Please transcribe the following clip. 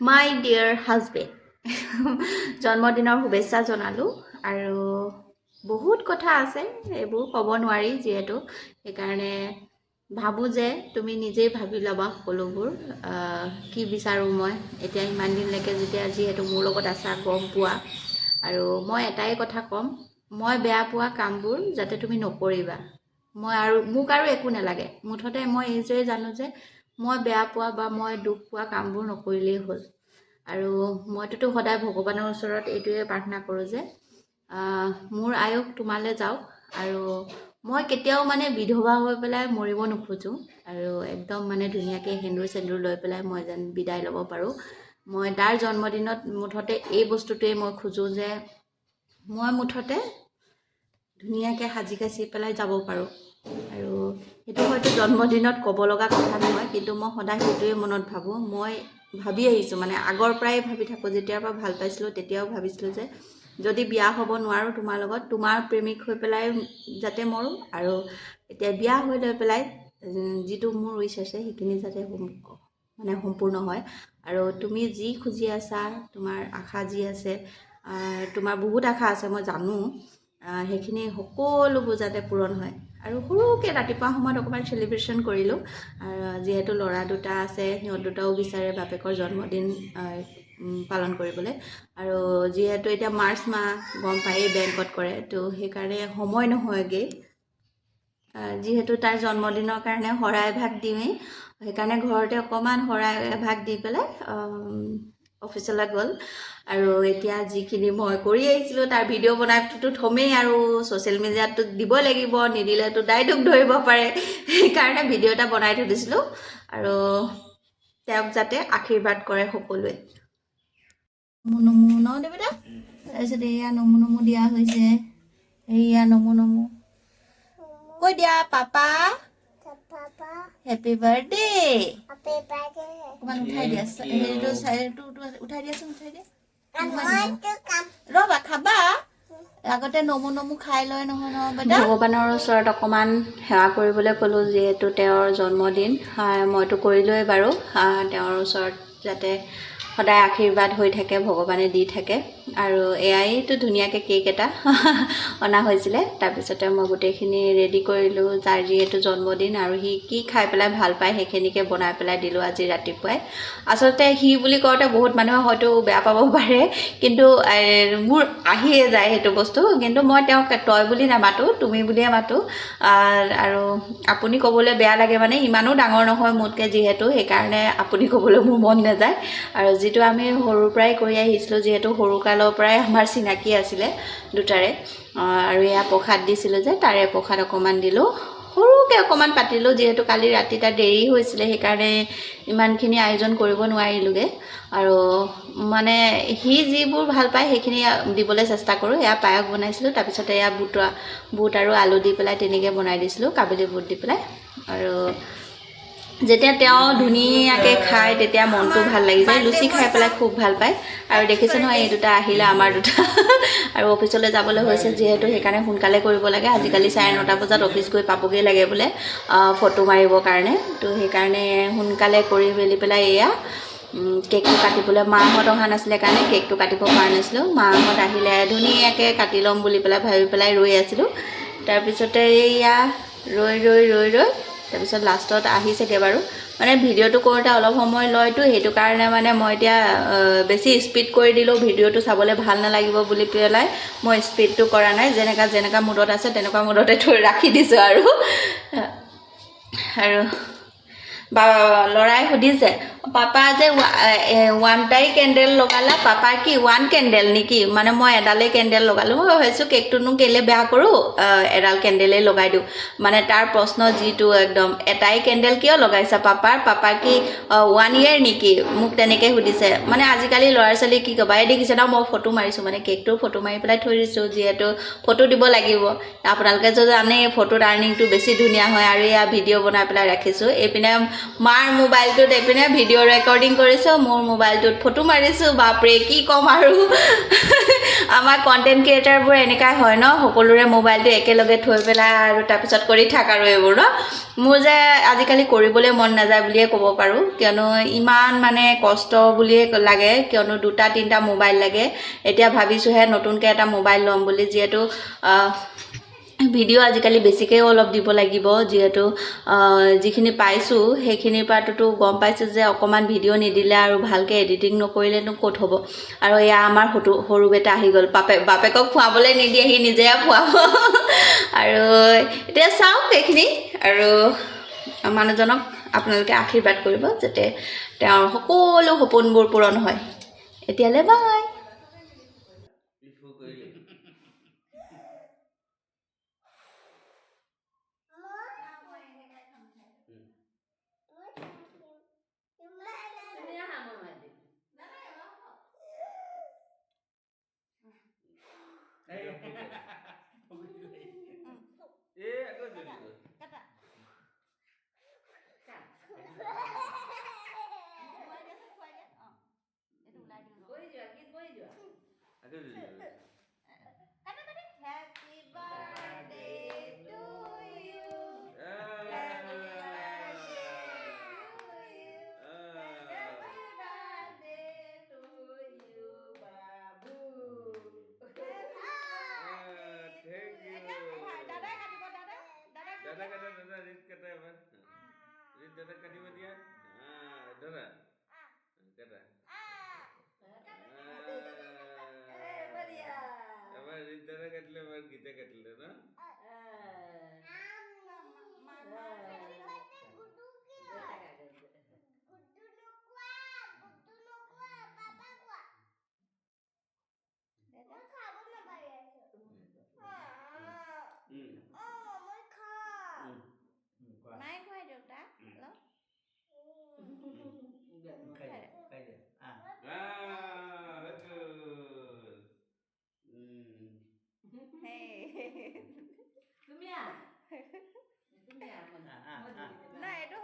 মাই dear husband জন্মদিনৰ শুভেচ্ছা জনালোঁ আৰু বহুত কথা আছে এইবোৰ ক'ব নোৱাৰি যিহেতু সেইকাৰণে ভাবোঁ যে তুমি নিজেই ভাবি ল'বা সকলোবোৰ কি বিচাৰোঁ মই এতিয়া ইমান দিনলৈকে যেতিয়া যিহেতু মোৰ লগত আছা গম পোৱা আৰু মই এটাই কথা ক'ম মই বেয়া পোৱা কামবোৰ যাতে তুমি নকৰিবা মোক আৰু একো নালাগে মুঠতে মই এইটোৱে জানো যে মই বেয়া পোৱা বা মই দুখ পোৱা কামবোৰ নকৰিলেই হ'ল আৰু মইতো সদায় ভগৱানৰ ওচৰত এইটোৱে প্ৰাৰ্থনা কৰোঁ যে মোৰ আয়ুস তোমালৈ যাওক আৰু মই কেতিয়াও মানে বিধৱা হৈ পেলাই মৰিব নোখোজোঁ আৰু একদম মানে ধুনীয়াকৈ সেন্দুৰ চেন্দুৰ লৈ পেলাই মই যেন বিদায় ল'ব পাৰোঁ মই তাৰ জন্মদিনত মুঠতে এই বস্তুটোৱেই মই খোজোঁ যে মই মুঠতে ধুনীয়াকৈ সাজি কাচি পেলাই যাব পাৰোঁ আৰু সেইটো হয়তো জন্মদিনত ক'ব লগা কথা নহয় কিন্তু মই সদায় সেইটোৱে মনত ভাবোঁ মই ভাবি আহিছোঁ মানে আগৰ পৰাই ভাবি থাকোঁ যেতিয়াৰ পৰা ভাল পাইছিলোঁ তেতিয়াও ভাবিছিলোঁ যে যদি বিয়া হ'ব নোৱাৰোঁ তোমাৰ লগত তোমাৰ প্ৰেমিক হৈ পেলাই যাতে মৰোঁ আৰু এতিয়া বিয়া হৈ লৈ পেলাই যিটো মোৰ উইচ আছে সেইখিনি যাতে মানে সম্পূৰ্ণ হয় আৰু তুমি যি খুজি আছা তোমাৰ আশা যি আছে তোমাৰ বহুত আশা আছে মই জানো সেইখিনি সকলোবোৰ যাতে পূৰণ হয় আৰু সৰুকৈ ৰাতিপুৱা সময়ত অকণমান চেলিব্ৰেশ্যন কৰিলোঁ আৰু যিহেতু ল'ৰা দুটা আছে সিহঁত দুটাও বিচাৰে বাপেকৰ জন্মদিন পালন কৰিবলৈ আৰু যিহেতু এতিয়া মাৰ্চ মাহ গম পায়েই বেংকত কৰে তো সেইকাৰণে সময় নহয়গৈ যিহেতু তাৰ জন্মদিনৰ কাৰণে শৰাই এভাগ দিওঁৱেই সেইকাৰণে ঘৰতে অকণমান শৰাই এভাগ দি পেলাই অফিচলৈ গ'ল আৰু এতিয়া যিখিনি মই কৰি আহিছিলোঁ তাৰ ভিডিঅ' বনাইতো থমেই আৰু ছ'চিয়েল মিডিয়াততো দিবই লাগিব নিদিলেতো দায়টোক ধৰিব পাৰে সেইকাৰণে ভিডিঅ' এটা বনাই থৈ দিছিলোঁ আৰু তেওঁক যাতে আশীৰ্বাদ কৰে সকলোৱে নমো ন দেৱতা তাৰপিছত এয়া নমো দিয়া হৈছে এয়া নমো কৈ দিয়া পাপা হেপী বাৰ্থডে অকণমান উঠাই দিয়া হেৰিটো উঠাই দিয়াচোন উঠাই দিয়া ৰ'বা খাবা আগতে নমো খাই লয় নহয় ভগৱানৰ ওচৰত অকণমান সেৱা কৰিবলৈ ক'লোঁ যিহেতু তেওঁৰ জন্মদিন মইতো কৰিলোৱেই বাৰু তেওঁৰ ওচৰত যাতে সদায় আশীৰ্বাদ হৈ থাকে ভগৱানে দি থাকে আৰু এয়াইতো ধুনীয়াকৈ কেক এটা অনা হৈছিলে তাৰপিছতে মই গোটেইখিনি ৰেডি কৰিলোঁ যাৰ যিহেতু জন্মদিন আৰু সি কি খাই পেলাই ভাল পায় সেইখিনিকে বনাই পেলাই দিলোঁ আজি ৰাতিপুৱাই আচলতে সি বুলি কওঁতে বহুত মানুহে হয়তো বেয়া পাব পাৰে কিন্তু মোৰ আহিয়ে যায় সেইটো বস্তু কিন্তু মই তেওঁক তই বুলি নামাতোঁ তুমি বুলিয়ে মাতোঁ আৰু আপুনি ক'বলৈ বেয়া লাগে মানে ইমানো ডাঙৰ নহয় মোতকৈ যিহেতু সেইকাৰণে আপুনি ক'বলৈ মোৰ মন নাযায় আৰু যিটো আমি সৰুৰ পৰাই কৰি আহিছিলোঁ যিহেতু সৰুকালৰ পৰাই আমাৰ চিনাকি আছিলে দুটাৰে আৰু এয়া প্ৰসাদ দিছিলোঁ যে তাৰে প্ৰসাদ অকণমান দিলোঁ সৰুকৈ অকণমান পাতিলোঁ যিহেতু কালি ৰাতি তাৰ দেৰি হৈছিলে সেইকাৰণে ইমানখিনি আয়োজন কৰিব নোৱাৰিলোঁগৈ আৰু মানে সি যিবোৰ ভাল পায় সেইখিনি দিবলৈ চেষ্টা কৰোঁ এয়া পায়স বনাইছিলোঁ তাৰপিছতে এয়া বুট আৰু আলু দি পেলাই তেনেকৈ বনাই দিছিলোঁ কাবেলি বুট দি পেলাই আৰু যেতিয়া তেওঁ ধুনীয়াকৈ খায় তেতিয়া মনটো ভাল লাগি যায় লুচি খাই পেলাই খুব ভাল পায় আৰু দেখিছে নহয় এই দুটা আহিলে আমাৰ দুটা আৰু অফিচলৈ যাবলৈ হৈছে যিহেতু সেইকাৰণে সোনকালে কৰিব লাগে আজিকালি 9:30 বজাত অফিচ গৈ পাবগৈ লাগে বোলে ফটো মাৰিবৰ কাৰণে তো সেইকাৰণে সোনকালে কৰি মেলি পেলাই এয়া কেকটো কাটিবলৈ মাহঁত অহা নাছিলে কাৰণে কেকটো কাটিব পৰা নাছিলোঁ মাহঁত আহিলে ধুনীয়াকৈ কাটি ল'ম বুলি পেলাই ভাবি পেলাই ৰৈ আছিলোঁ তাৰপিছতে এয়া ৰৈ তাৰপিছত লাষ্টত আহিছেগৈ বাৰু মানে ভিডিঅ'টো কৰোঁতে অলপ সময় লয়তো সেইটো কাৰণে মানে মই এতিয়া বেছি স্পীড কৰি দিলোঁ ভিডিঅ'টো চাবলৈ ভাল নালাগিব বুলি পেলাই মই স্পীডটো কৰা নাই যেনেকুৱা মুডত আছে তেনেকুৱা মুডতে থৈ ৰাখি দিছোঁ আৰু ল'ৰাই সুধিছে পাপা যে 1টাই কেণ্ডেল লগালা পাপাৰ কি 1 কেণ্ডেল নেকি মানে মই এডালেই কেণ্ডেল লগালোঁ মই ভাবিছোঁ কেকটোনো কেলৈ বেয়া কৰোঁ এডাল কেণ্ডেলেই লগাই দিওঁ মানে তাৰ প্ৰশ্ন যিটো একদম এটাই কেণ্ডেল কিয় লগাইছা পাপাৰ কি 1 year নেকি মোক তেনেকৈ সুধিছে মানে আজিকালি ল'ৰা ছোৱালী কি ক'বা এই দেখিছে ন মই ফটো মাৰিছোঁ মানে কেকটোৰ ফটো মাৰি পেলাই থৈ দিছোঁ যিহেতু ফটো দিব লাগিব আপোনালোকে যদি জানে ফটোৰ আৰ্নিংটো বেছি ধুনীয়া হয় আৰু এয়া ভিডিঅ' বনাই পেলাই ৰাখিছোঁ এইপিনে মাৰ মোবাইলটোত এইপিনে ভিডিঅ' ভিডিঅ' ৰেকৰ্ডিং কৰিছোঁ মোৰ মোবাইলটোত ফটো মাৰিছোঁ বাপৰে কি ক'ম আৰু আমাৰ কণ্টেণ্ট ক্ৰিয়েটাৰবোৰ এনেকুৱাই হয় ন সকলোৰে মোবাইলটো একেলগে থৈ পেলাই আৰু তাৰপিছত কৰি থাক আৰু এইবোৰ ন মোৰ যে আজিকালি কৰিবলৈ মন নাযায় বুলিয়ে ক'ব পাৰোঁ কিয়নো ইমান মানে কষ্ট বুলিয়ে লাগে কিয়নো 2-3টা মোবাইল লাগে এতিয়া ভাবিছোঁহে নতুনকৈ এটা মোবাইল ল'ম বুলি যিহেতু ভিডিঅ' আজিকালি বেছিকৈ অলপ দিব লাগিব যিহেতু যিখিনি পাইছোঁ সেইখিনিৰ পৰাতো গম পাইছোঁ যে অকণমান ভিডিঅ' নিদিলে আৰু ভালকৈ এডিটিং নকৰিলেনো ক'ত হ'ব আৰু এয়া আমাৰ সৰু বেটা আহি গ'ল বাপেকক খুৱাবলৈ নিদিয়ে সি নিজে খুৱাব আৰু এতিয়া চাওক সেইখিনি আৰু মানুহজনক আপোনালোকে আশীৰ্বাদ কৰিব যাতে তেওঁৰ সকলো সপোনবোৰ পূৰণ হয় এতিয়ালৈ বাই Happy birthday to you. Happy birthday to you, Babu. Thank you. Dada katibo dada. Dada kata Rit kata apa? Rit dada katibo dia. Dada. Kata. Apa Rit dada katile apa Gita katile na? Mai khoai được ta? Lo. Bagus. Hey. Tumia. Nah, itu